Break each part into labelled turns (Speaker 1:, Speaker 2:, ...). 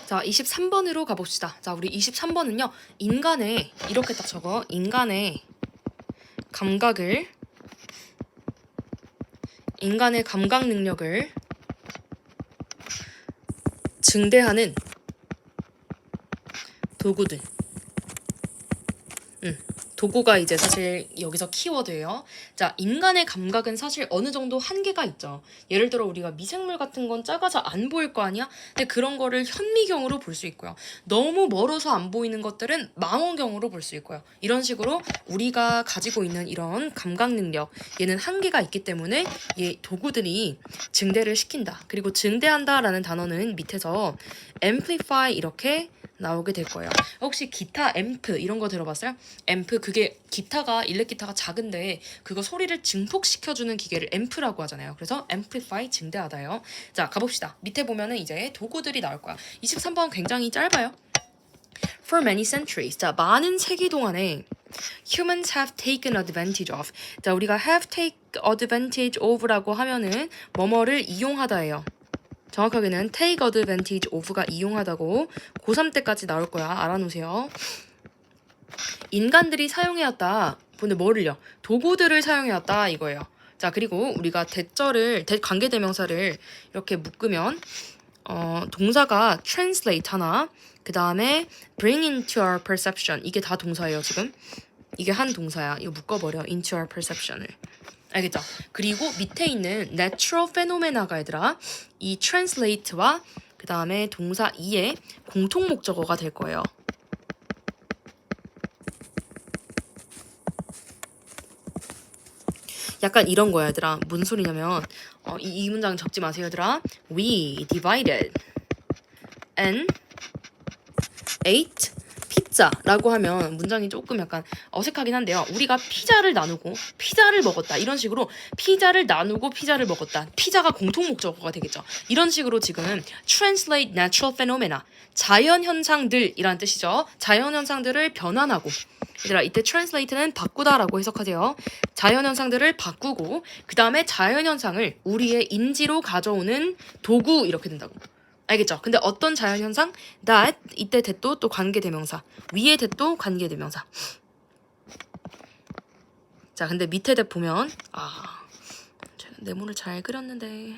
Speaker 1: 자, 23번으로 가봅시다. 자, 우리 23번은요. 인간의 이렇게 딱 적어. 인간의 감각 능력을 증대하는 도구들. 도구가 이제 사실 여기서 키워드예요. 자, 인간의 감각은 사실 어느 정도 한계가 있죠. 예를 들어 우리가 미생물 같은 건 작아서 안 보일 거 아니야? 근데 그런 거를 현미경으로 볼 수 있고요. 너무 멀어서 안 보이는 것들은 망원경으로 볼 수 있고요. 이런 식으로 우리가 가지고 있는 이런 감각 능력, 얘는 한계가 있기 때문에 얘 도구들이 증대를 시킨다. 그리고 증대한다라는 단어는 밑에서 amplify 이렇게 나오게 될 거예요. 혹시 기타 앰프 이런 거 들어봤어요? 앰프 그게 기타가 일렉 기타가 작은데 그거 소리를 증폭시켜주는 기계를 앰프라고 하잖아요. 그래서 amplify 증대하다요. 자, 가봅시다. 밑에 보면은 이제 도구들이 나올 거야. 23번 굉장히 짧아요. For many centuries. 자, 많은 세기 동안에 humans have taken advantage of. 자, 우리가 have take advantage of라고 하면은 뭐뭐를 이용하다예요. 정확하게는 take advantage of가 이용하다고 고3 때까지 나올 거야. 알아놓으세요. 인간들이 사용해왔다. 근데 뭐를요? 도구들을 사용해왔다 이거예요. 자, 그리고 우리가 관계대명사를 이렇게 묶으면 동사가 translate 하나, 그 다음에 bring into our perception. 이게 다 동사예요, 지금. 이게 한 동사야. 이거 묶어버려. into our perception을. 알겠죠? 그리고 밑에 있는 natural phenomena가 얘들아 이 translate와 그 다음에 동사 2의 공통 목적어가 될 거예요. 약간 이런 거야 얘들아. 무슨 소리냐면 이 문장 적지 마세요 얘들아. We divided and ate 피자라고 하면 문장이 조금 약간 어색하긴 한데요. 우리가 피자를 나누고 피자를 먹었다. 이런 식으로 피자를 나누고 피자를 먹었다. 피자가 공통 목적어가 되겠죠. 이런 식으로 지금 translate natural phenomena 자연 현상들이란 뜻이죠. 자연 현상들을 변환하고 얘들아 이때 translate는 바꾸다라고 해석하세요. 자연 현상들을 바꾸고 그 다음에 자연 현상을 우리의 인지로 가져오는 도구 이렇게 된다고. 알겠죠? 근데 어떤 자연현상? that 이때 대도 또 관계대명사 위에 대도 관계대명사. 자, 근데 밑에 대 보면 제가 네모를 잘 그렸는데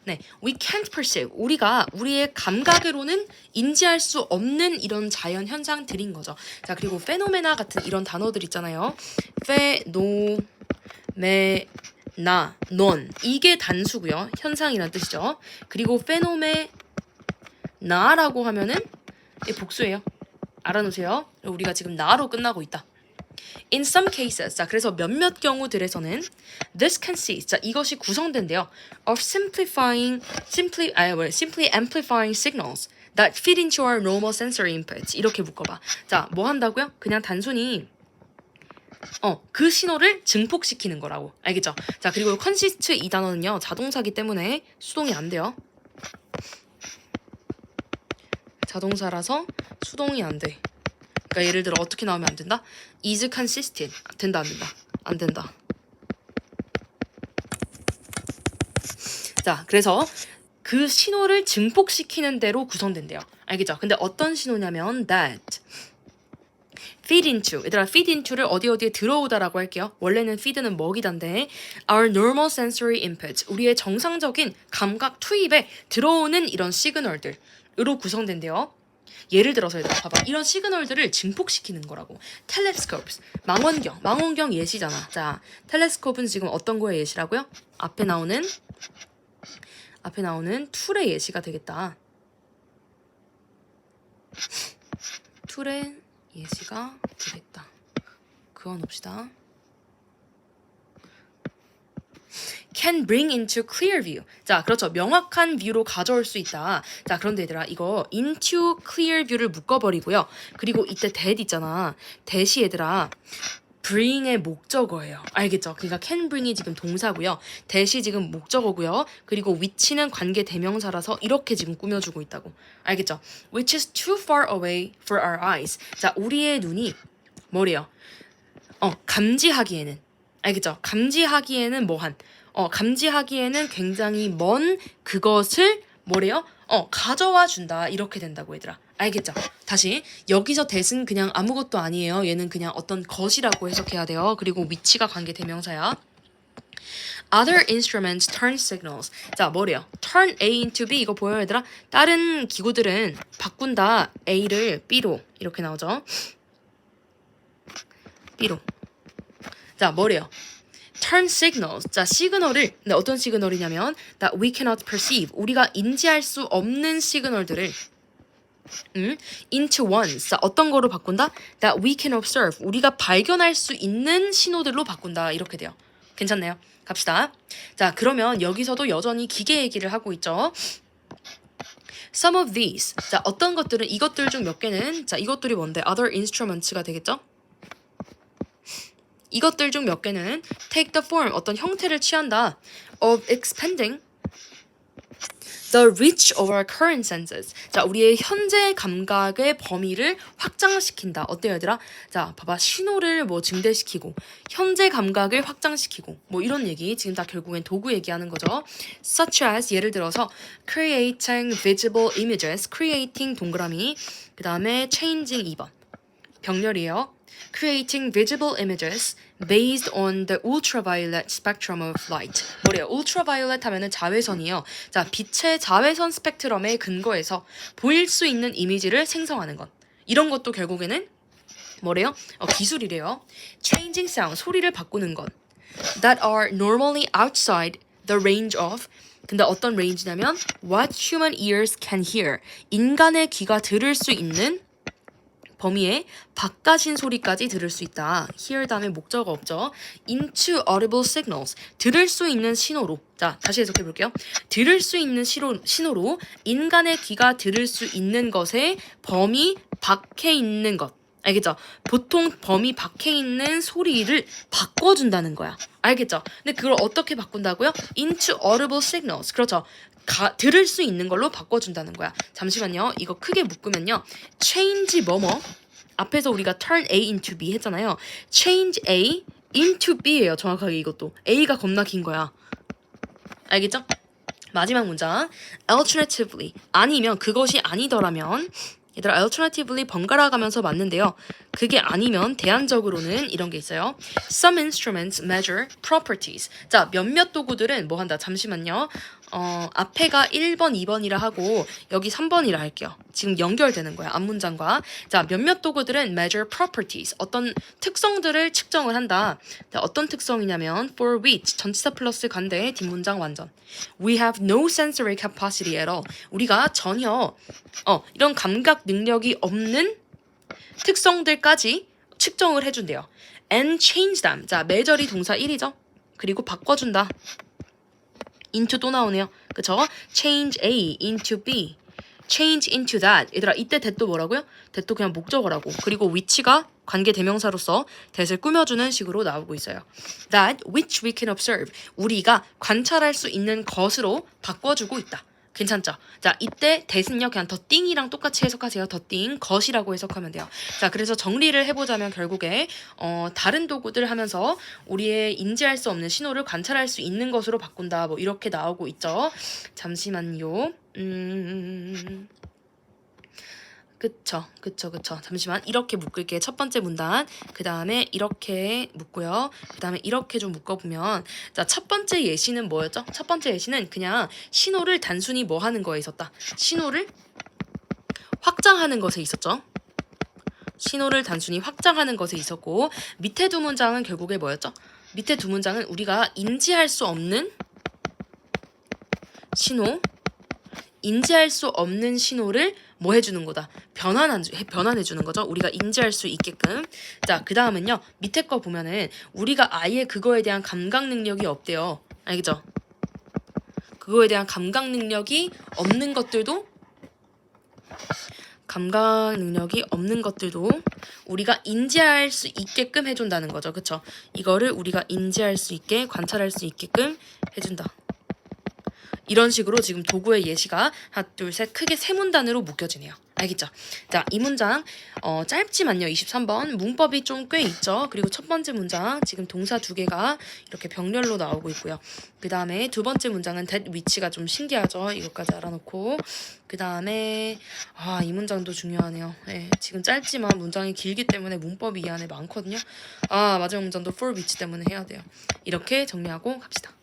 Speaker 1: 네, we can't perceive 우리가 우리의 감각으로는 인지할 수 없는 이런 자연현상들인 거죠. 자, 그리고 페노메나 같은 이런 단어들 있잖아요. 넌 이게 단수고요. 현상이란 뜻이죠. 그리고 페노메나라고 하면은 복수예요. 알아놓으세요. 우리가 지금 나로 끝나고 있다. In some cases, 자 그래서 몇몇 경우들에서는 this consists, 자 이것이 구성된대요. Of simply amplifying signals that fit into our normal sensory inputs. 이렇게 묶어봐. 자, 뭐 한다고요? 그냥 단순히 그 신호를 증폭시키는 거라고. 알겠죠? 자, 그리고 consist 이 단어는요. 자동사기 때문에 수동이 안 돼요. 자동사라서 수동이 안 돼. 그러니까 예를 들어 어떻게 나오면 안 된다? is consistent. 된다, 안 된다? 안 된다. 자, 그래서 그 신호를 증폭시키는 대로 구성된대요. 알겠죠? 근데 어떤 신호냐면 that feed into. 얘들아 feed into를 어디에 들어오다라고 할게요. 원래는 feed는 먹이단데 our normal sensory input. 우리의 정상적인 감각 투입에 들어오는 이런 시그널들으로 구성된대요. 예를 들어서 얘들아 봐봐. 이런 시그널들을 증폭시키는 거라고. telescopes. 망원경 예시잖아. 자, telescope은 지금 어떤 거의 예시라고요? 앞에 나오는 툴의 예시가 되겠다. 툴의 예시가 되겠다. 그어놓읍시다. can bring into clear view. 자, 그렇죠. 명확한 뷰로 가져올 수 있다. 자, 그런데 얘들아 이거 into clear view를 묶어버리고요. 그리고 이때 that 있잖아. that이 얘들아 bring의 목적어예요. 알겠죠? 그러니까 can bring이 지금 동사고요. that이 지금 목적어고요. 그리고 which는 관계 대명사라서 이렇게 지금 꾸며주고 있다고. 알겠죠? Which is too far away for our eyes. 자, 우리의 눈이 뭐래요? 감지하기에는. 알겠죠? 감지하기에는 굉장히 먼 그것을 뭐래요? 가져와 준다. 이렇게 된다고 얘들아. 알겠죠? 다시 여기서 that은 그냥 아무것도 아니에요. 얘는 그냥 어떤 것이라고 해석해야 돼요. 그리고 위치가 관계 대명사야. Other instruments turn signals. 자, 뭐래요? Turn A into B. 이거 보여요, 얘들아? 다른 기구들은 바꾼다. A를 B로. 이렇게 나오죠? B로. 자, 뭐래요? Turn signals. 자, 시그널을, 근데 어떤 시그널이냐면 that we cannot perceive. 우리가 인지할 수 없는 시그널들을 into ones. 자, 어떤 거로 바꾼다? that we can observe. 우리가 발견할 수 있는 신호들로 바꾼다. 이렇게 돼요. 괜찮나요? 갑시다. 자, 그러면 여기서도 여전히 기계 얘기를 하고 있죠. Some of these. 자, 어떤 것들은 이것들 중 몇 개는 자, 이것들이 뭔데? Other instruments가 되겠죠? 이것들 중 몇 개는 take the form. 어떤 형태를 취한다. of expanding the reach of our current senses. 자, 우리의 현재 감각의 범위를 확장시킨다. 어때요, 얘들아? 자, 봐봐. 신호를 뭐 증대시키고, 현재 감각을 확장시키고, 뭐 이런 얘기. 지금 다 결국엔 도구 얘기하는 거죠. Such as, 예를 들어서, creating visible images, creating 동그라미, 그 다음에 changing 2번. 병렬이에요. Creating visible images based on the ultraviolet spectrum of light. 뭐래요? ultraviolet 하면은 자외선이에요. 자, 빛의 자외선 스펙트럼에 근거해서 보일 수 있는 이미지를 생성하는 것. 이런 것도 결국에는 뭐래요? 기술이래요. Changing sound, 소리를 바꾸는 것. That are normally outside the range of. 근데 어떤 range냐면 what human ears can hear. 인간의 귀가 들을 수 있는 범위에 바깥인 소리까지 들을 수 있다. hear 다음에 목적어 없죠. into audible signals. 들을 수 있는 신호로. 자, 다시 해석해 볼게요. 들을 수 있는 신호로 인간의 귀가 들을 수 있는 것의 범위 밖에 있는 것. 알겠죠? 보통 범위 밖에 있는 소리를 바꿔준다는 거야. 알겠죠? 근데 그걸 어떻게 바꾼다고요? into audible signals. 그렇죠. 들을 수 있는 걸로 바꿔준다는 거야. 잠시만요. 이거 크게 묶으면요. change 뭐뭐. 앞에서 우리가 turn A into B 했잖아요. change A into B예요. 정확하게 이것도. A가 겁나 긴 거야. 알겠죠? 마지막 문장. alternatively. 아니면 그것이 아니더라면 얘들아, alternatively 번갈아 가면서 맞는데요. 그게 아니면 대안적으로는 이런 게 있어요. Some instruments measure properties. 자, 몇몇 도구들은 뭐 한다. 잠시만요. 앞에가 1번, 2번이라 하고 여기 3번이라 할게요. 지금 연결되는 거야. 앞문장과. 자, 몇몇 도구들은 measure properties. 어떤 특성들을 측정을 한다. 자, 어떤 특성이냐면 for which 전치사 플러스 관대 뒷문장 완전. We have no sensory capacity at all. 우리가 전혀 이런 감각 능력이 없는 특성들까지 측정을 해준대요. And change them. 자, measure이 동사 1이죠. 그리고 바꿔준다. into 또 나오네요. 그쵸? change A into B. change into that. 얘들아, 이때 that도 뭐라고요? that도 그냥 목적어라고. 그리고 which가 관계 대명사로서 that을 꾸며주는 식으로 나오고 있어요. that which we can observe. 우리가 관찰할 수 있는 것으로 바꿔주고 있다. 괜찮죠? 자, 이때 that은요 그냥 더 띵이랑 똑같이 해석하세요. 더 띵, 것이라고 해석하면 돼요. 자, 그래서 정리를 해보자면 결국에 다른 도구들 하면서 우리의 인지할 수 없는 신호를 관찰할 수 있는 것으로 바꾼다. 뭐 이렇게 나오고 있죠. 잠시만요. 그쵸. 잠시만. 이렇게 묶을게. 첫 번째 문단. 그 다음에 이렇게 묶고요. 그 다음에 이렇게 좀 묶어보면. 자, 첫 번째 예시는 뭐였죠? 첫 번째 예시는 그냥 신호를 단순히 뭐 하는 거에 있었다. 신호를 확장하는 것에 있었죠. 신호를 단순히 확장하는 것에 있었고, 밑에 두 문장은 결국에 뭐였죠? 밑에 두 문장은 우리가 인지할 수 없는 신호, 인지할 수 없는 신호를 뭐 해주는 거다? 변환해주는 거죠. 우리가 인지할 수 있게끔. 자, 그 다음은요. 밑에 거 보면은 우리가 아예 그거에 대한 감각 능력이 없대요. 알겠죠? 그거에 대한 감각 능력이 없는 것들도 우리가 인지할 수 있게끔 해준다는 거죠. 그쵸? 이거를 우리가 인지할 수 있게, 관찰할 수 있게끔 해준다. 이런 식으로 지금 도구의 예시가 하나, 둘, 셋 크게 세 문단으로 묶여지네요. 알겠죠? 자, 이 문장 짧지만요. 23번 문법이 좀 꽤 있죠. 그리고 첫 번째 문장 지금 동사 두 개가 이렇게 병렬로 나오고 있고요. 그 다음에 두 번째 문장은 that which가 좀 신기하죠. 이것까지 알아놓고 그 다음에 이 문장도 중요하네요. 네, 지금 짧지만 문장이 길기 때문에 문법이 이 안에 많거든요. 마지막 문장도 for which 때문에 해야 돼요. 이렇게 정리하고 갑시다.